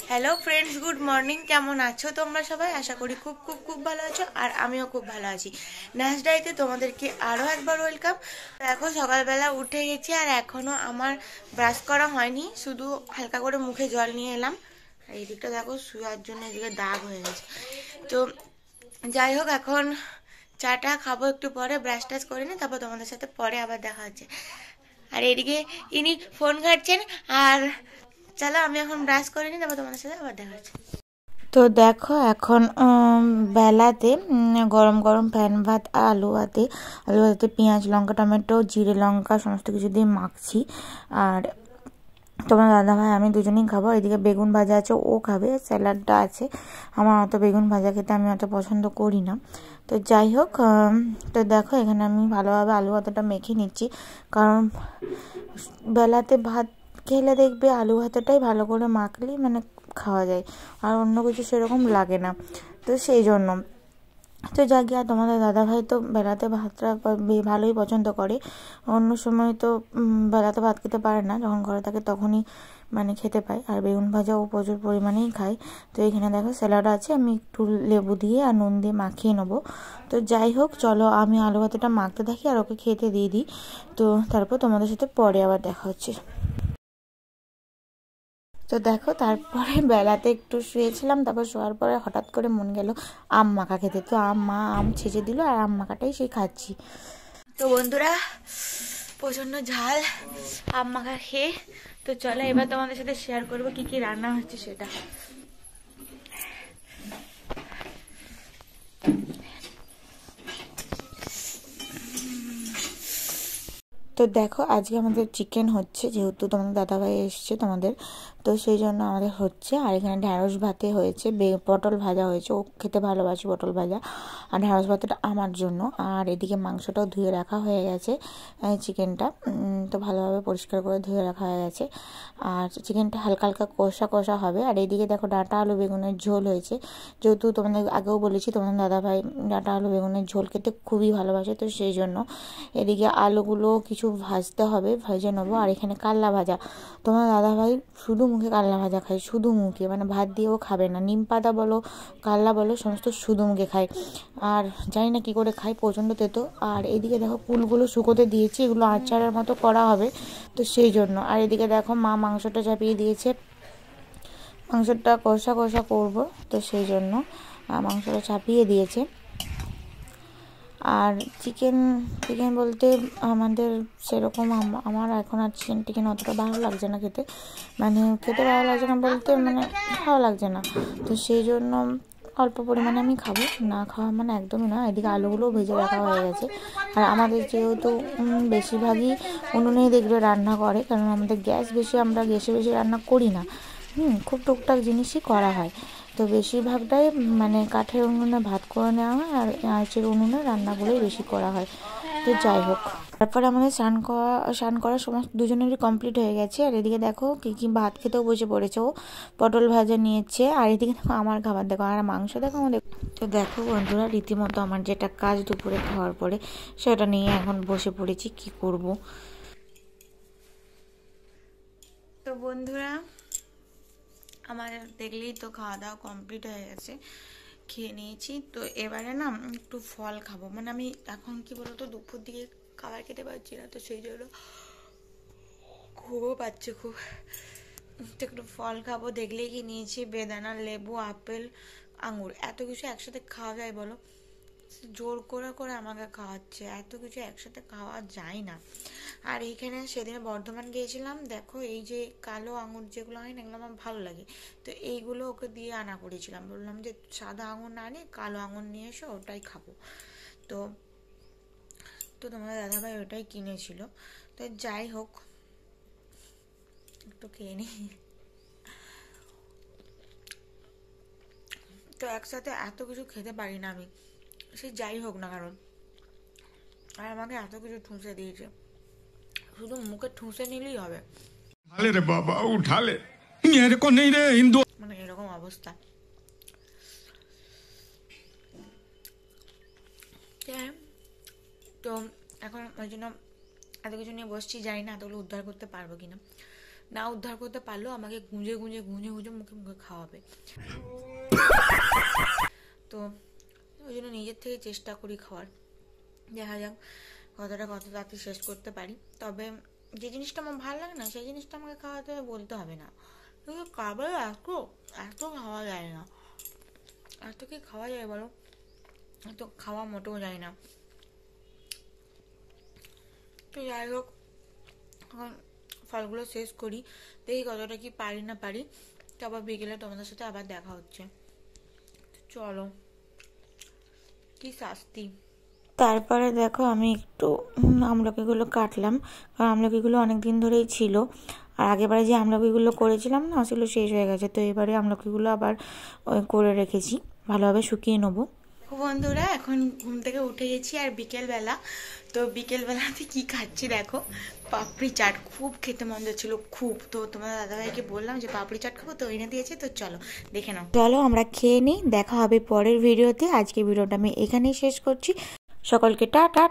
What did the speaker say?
Hello friends, good morning. কেমন আছো তোমরা সবাই? আশা করি খুব খুব খুব ভালো আছো, আর আমিও খুব ভালো আছি। নাচ ডাইতে তোমাদেরকে আরও একবার ওয়েলকাম। দেখো, সকালবেলা উঠে গেছি আর এখনও আমার ব্রাশ করা হয়নি, শুধু হালকা করে মুখে জল নিয়ে এলাম। আর এই দিকটা দেখো, শুয়ার জন্য এদিকে দাগ হয়ে গেছে। তো যাই হোক, এখন চাটা খাবো একটু পরে, ব্রাশ টাশ করে নিই, তারপর তোমাদের সাথে পরে আবার দেখা হচ্ছে। আর এদিকে ইনি ফোন ঘাটছেন। আর চলো, আমি এখন ব্রাশ করে নিই, তারপর তোমাদের সাথে আবার দেখা হচ্ছে। তো দেখো, এখন বেলাতে গরম গরম প্যান ভাত আর আলু ভাতে পেঁয়াজ লঙ্কা টমেটো জিরে লঙ্কা সমস্ত কিছু দিয়ে মাখছি। আর তোমার দাদাভাই আমি দুজনেই খাবো। এদিকে বেগুন ভাজা আছে, ও খাবে, স্যালাডটা আছে। আমার অত বেগুন ভাজা খেতে আমি অত পছন্দ করি না। তো যাই হোক, তো দেখো এখানে আমি ভালোভাবে আলু ভাতটা মেখে নিচ্ছি, কারণ বেলাতে ভাত খেলে দেখবে আলু ভাতটাই ভালো করে মাখলেই মানে খাওয়া যায়, আর অন্য কিছু সেরকম লাগে না। তো সেই জন্য তো যাক গিয়া, তোমাদের দাদাভাই তো বেলাতে ভাতটা ভালোই পছন্দ করে। অন্য সময় তো বেলাতে ভাত খেতে পারে না, যখন ঘরে থাকে তখনই মানে খেতে পায়। আর বেগুন ভাজাও প্রচুর পরিমাণেই খায়। তো এখানে দেখো স্যালাড আছে, আমি একটু লেবু দিয়ে আর নুন দিয়ে মাখিয়ে নেবো। তো যাই হোক, চলো আমি আলু ভাতটা মাখতে থাকি আর ওকে খেতে দিয়ে দিই। তো তারপর তোমাদের সাথে পরে আবার দেখা হচ্ছে। তো দেখো, তারপরে বেলাতে একটু শুয়েছিলাম, তারপর শোয়ার পরে হঠাৎ করে মন গেল আম মাখা খেতে। তো আম ছেঁচে দিল আর আম মাখাটাই সেই খাচ্ছি। তো বন্ধুরা, প্রচণ্ড ঝাল আম মাখা খেয়ে, তো চলো এবার তোমাদের সাথে শেয়ার করবো কি কি রান্না হচ্ছে সেটা। তো দেখো, আজকে আমাদের চিকেন হচ্ছে, যেহেতু তোমাদের দাদাভাই এসছে তোমাদের, তো সেই জন্য আমাদের হচ্ছে। আর এখানে ঢ্যাঁড়স ভাতে হয়েছে, পটল ভাজা হয়েছে, ও খেতে ভালোবাসে পটল ভাজা। আর ঢ্যাঁড়স ভাতটা আমার জন্য। আর এদিকে মাংসটাও ধুয়ে রাখা হয়ে গেছে, চিকেনটা তো ভালোভাবে পরিষ্কার করে ধুয়ে রাখা হয়ে গেছে। আর চিকেনটা হালকা হালকা কষা কষা হবে। আর এইদিকে দেখো, ডাঁটা আলু বেগুনের ঝোল হয়েছে, যেহেতু তোমাদের আগেও বলেছি তোমাদের দাদাভাই ডাঁটা আলু বেগুনের ঝোল খেতে খুবই ভালোবাসে, তো সেই জন্য এদিকে আলুগুলো কিছু ভাজতে হবে, ভেজে নেবো। আর এখানে কাল্লা ভাজা, তোমার দাদাভাই শুধু মুখে কাল্লা ভাজা খায়, শুধু মুখে, মানে ভাত দিয়েও খাবে না। নিম পাতা বলো কাল্লা বলো সমস্ত শুধু মুখে খায়। আর জানি না কী করে খায়, প্রচণ্ড তেতো। আর এদিকে দেখো, কুলগুলো শুকোতে দিয়েছি, এগুলো আচারের মতো করা হবে, তো সেই জন্য। আর এদিকে দেখো, মা মাংসটা চাপিয়ে দিয়েছে, মাংসটা কষা কষা করবো, তো সেই জন্য মাংসটা চাপিয়ে দিয়েছে। আর চিকেন চিকেন বলতে আমাদের সেরকম আমার এখন আর চিকেন টিকেন অতটা ভালো লাগছে না খেতে, মানে খেতে ভালো লাগছে না বলতে মানে ভালো লাগছে না। তো সেই জন্য অল্প পরিমাণে আমি খাবো, না খাওয়া মানে একদমই না। এদিকে আলুগুলোও ভেজে রাখা হয়ে গেছে। আর আমাদের যেহেতু বেশিরভাগই উনুনেই দেখবে রান্না করে, কারণ আমাদের গ্যাস বেশি, আমরা গ্যাসে বেশি রান্না করি না। খুব টুকটাক জিনিসই করা হয়। তো বেশিরভাগটাই মানে কাঠের উনুনে ভাত করে নেওয়া হয়, আর আঁচের উনুনে রান্নাগুলোই বেশি করা হয়। তো যাই হোক, তারপরে আমাদের স্নান করা সমস্ত দুজনেরই কমপ্লিট হয়ে গেছে। আর এদিকে দেখো কী কী ভাত খেতেও বসে পড়েছে, ও পটল ভাজা নিয়েছে। আর এদিকে দেখো আমার খাবার দেখো, আর মাংস দেখো আমাদের। তো দেখো বন্ধুরা, রীতিমতো আমার যেটা কাজ দুপুরে খাওয়ার পরে, সেটা নিয়ে এখন বসে পড়েছি, কি করব। তো বন্ধুরা, আমার দেখলেই তো খাওয়া দাওয়া কমপ্লিট হয়ে গেছে, খেয়ে নিয়েছি। তো এবারে না একটু ফল খাবো, মানে আমি এখন কি বলতো দুপুর দিকে খাবার খেতে পারছি না, তো সেই জন্য খুবও পাচ্ছে খুব। তো একটু ফল খাবো, দেখলেই কি নিয়েছি বেদানা লেবু আপেল আঙুর, এত কিছু একসাথে খাওয়া যায় বলো? জোর করে করে আমাকে খাওয়াচ্ছে, এত কিছু একসাথে খাওয়া যায় না। আর এইখানে সেদিনে বর্ধমান গিয়েছিলাম, দেখো এই যে কালো আঙুর যেগুলো হয় না, এগুলো আমার ভালো লাগে। তো এইগুলো ওকে দিয়ে আনা করেছিলাম, বললাম যে সাদা আঙুর না নিয়ে কালো আঙুর নিয়ে এসো, ওটাই খাবো। তো তো তোমাদের দাদাভাই ওটাই কিনেছিল। তো যাই হোক, একটু খেয়ে নিই। তো একসাথে এত কিছু খেতে পারি না আমি, সে যাই হোক না কারণ। আর আমাকে এত কিছু ঠুসে দিয়েছে, শুধু মুখে ঠুসে নিলেই হবে। उठा ले रे बाबा उठा ले मेरे को नहीं रे हिंदू মানে এরকম অবস্থা। তো এখন ওই জন্য এত কিছু নিয়ে বসছি, জানি না এতগুলো উদ্ধার করতে পারবো কিনা। না উদ্ধার করতে পারলেও আমাকে গুঁজে গুঁজে গুঁজে গুঁজে মুখে মুখে খাওয়াবে। তো ওই জন্য নিজের থেকে চেষ্টা করি খাওয়ার, দেখা যাক কত তাড়াতাড়ি শেষ করতে পারি। তবে যে জিনিসটা আমার ভালো লাগে না সেই জিনিসটা আমাকে খাওয়াতে বলতে হবে না, কিন্তু খাবার এত এত খাওয়া যায় না, এত কি খাওয়া যায় বলো, এত খাওয়া মোটেও যায় না। তো যাই হোক, এখন ফলগুলো শেষ করি, দেখি কতটা কি পারি না পারি। তো আবার বিকেলে তোমাদের সাথে আবার দেখা হচ্ছে। চলো, কি শাস্তি। তারপরে দেখো আমি একটু আমলকিগুলো কাটলাম, কারণ আমলকিগুলো অনেক দিন ধরেই ছিল, আর আগেরবারে যে আমলকিগুলো করেছিলাম না সেগুলো শেষ হয়ে গেছে, তো এবারে আমলকিগুলো আবার করে রেখেছি, ভালোভাবে শুকিয়ে নেবো। বন্ধুরা এখন ঘুম থেকে উঠে গেছি, আর বিকেলবেলা, তো বিকেলবেলাতে কি খাচ্ছি দেখো, পাপড়ি চাট। খুব খেতে মন ছিল খুব, তো তোমার দাদাভাইকে বললাম যে পাপড়ি চাট খাবো, তো এনে দিয়েছে, তো চলো দেখে নাও। চলো আমরা খেয়ে নিই, দেখা হবে পরের ভিডিওতে। আজকে ভিডিওটা আমি এখানেই শেষ করছি, সকলকে টাটা।